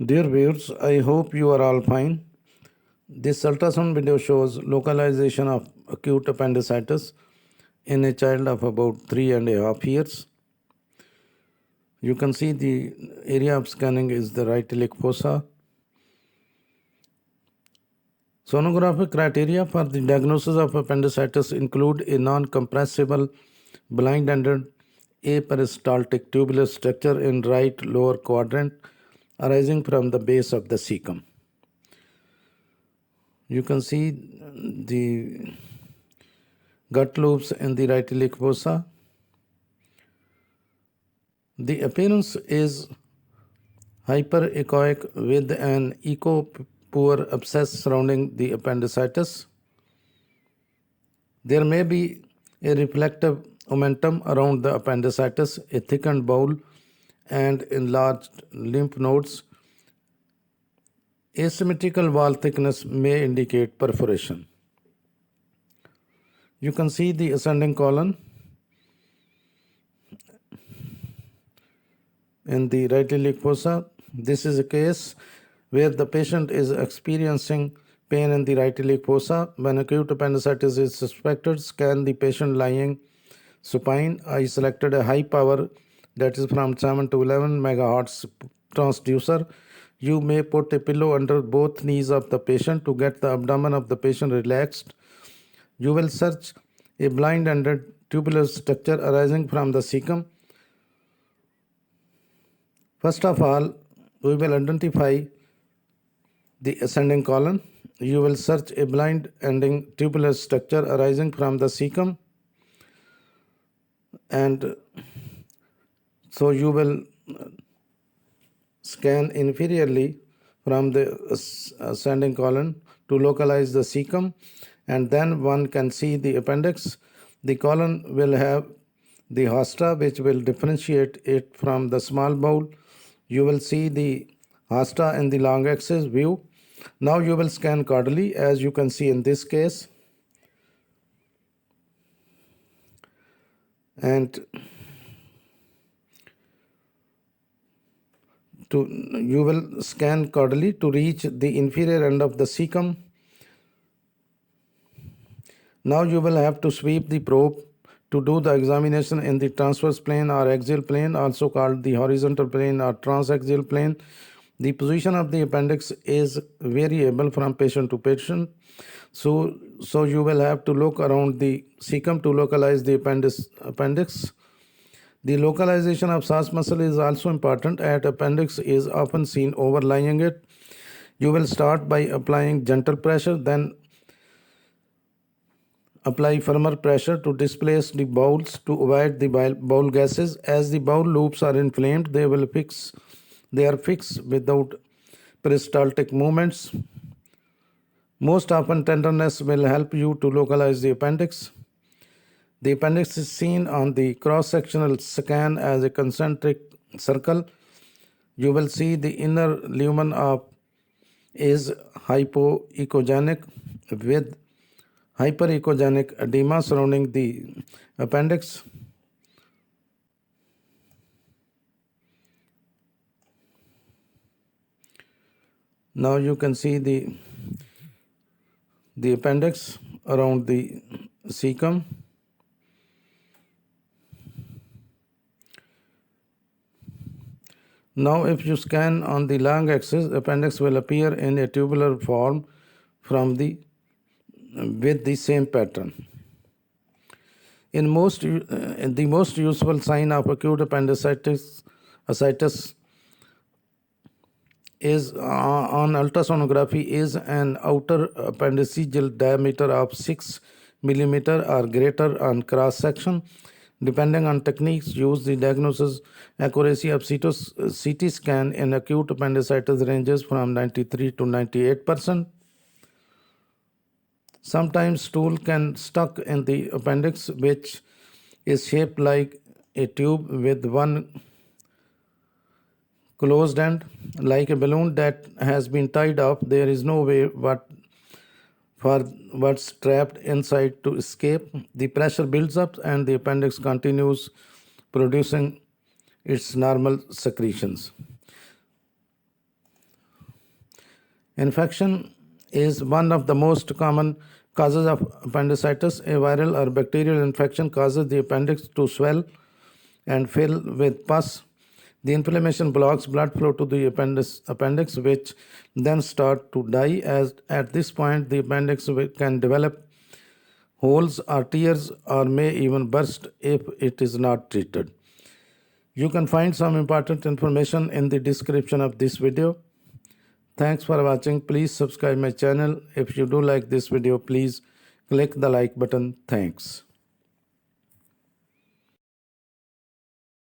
Dear viewers, I hope you are all fine. This ultrasound video shows localization of acute appendicitis in a child of about 3.5 years. You can see the area of scanning is the right iliac fossa. Sonographic criteria for the diagnosis of appendicitis include a non-compressible blind-ended aperistaltic tubular structure in right lower quadrant arising from the base of the cecum. You can see the gut loops in the right iliac fossa. The appearance is hyperechoic with an echo-poor abscess surrounding the appendicitis. There may be a reflective omentum around the appendicitis, a thickened bowel, and enlarged lymph nodes. Asymmetrical wall thickness may indicate perforation. You can see the ascending colon in the right iliac fossa. This is a case where the patient is experiencing pain in the right iliac fossa. When acute appendicitis is suspected, scan the patient lying supine. I selected a high power, that is from 7 to 11 megahertz transducer. You may put a pillow under both knees of the patient to get the abdomen of the patient relaxed. You will search a blind-ended tubular structure arising from the cecum. First of all, we will identify the ascending colon. You will search a blind-ending tubular structure arising from the cecum, and so you will scan inferiorly from the ascending colon to localize the cecum, and then one can see the appendix. The colon will have the hosta, which will differentiate it from the small bowel. You will see the hosta in the long axis view. Now you will scan caudally, as you can see in this case. And you will scan caudally to reach the inferior end of the cecum. Now you will have to sweep the probe to do the examination in the transverse plane or axial plane, also called the horizontal plane or transaxial plane. The position of the appendix is variable from patient to patient. So you will have to look around the cecum to localize the appendix. The localization of psoas muscle is also important, as appendix is often seen overlying it. You will start by applying gentle pressure, then apply firmer pressure to displace the bowels to avoid the bowel gases. As the bowel loops are inflamed, they are fixed without peristaltic movements. Most often, tenderness will help you to localize the appendix. The appendix is seen on the cross-sectional scan as a concentric circle. You will see the inner lumen is hypoechogenic with hyperechogenic edema surrounding the appendix. Now you can see the appendix around the cecum. Now if you scan on the long axis, appendix will appear in a tubular form with the same pattern. The most useful sign of acute appendicitis is on ultrasonography is an outer appendiceal diameter of 6 millimeter or greater on cross section. Depending on techniques used, the diagnosis accuracy of CT scan in acute appendicitis ranges from 93 to 98%. Sometimes stool can stuck in the appendix, which is shaped like a tube with one closed end, like a balloon that has been tied up. There is no way for what's trapped inside to escape. The pressure builds up and the appendix continues producing its normal secretions. Infection is one of the most common causes of appendicitis. A viral or bacterial infection causes the appendix to swell and fill with pus. The inflammation blocks blood flow to the appendix, which then start to die. As at this point, the appendix can develop holes or tears or may even burst if it is not treated. You can find some important information in the description of this video. Thanks for watching. Please subscribe my channel. If you do like this video, please click the like button. Thanks.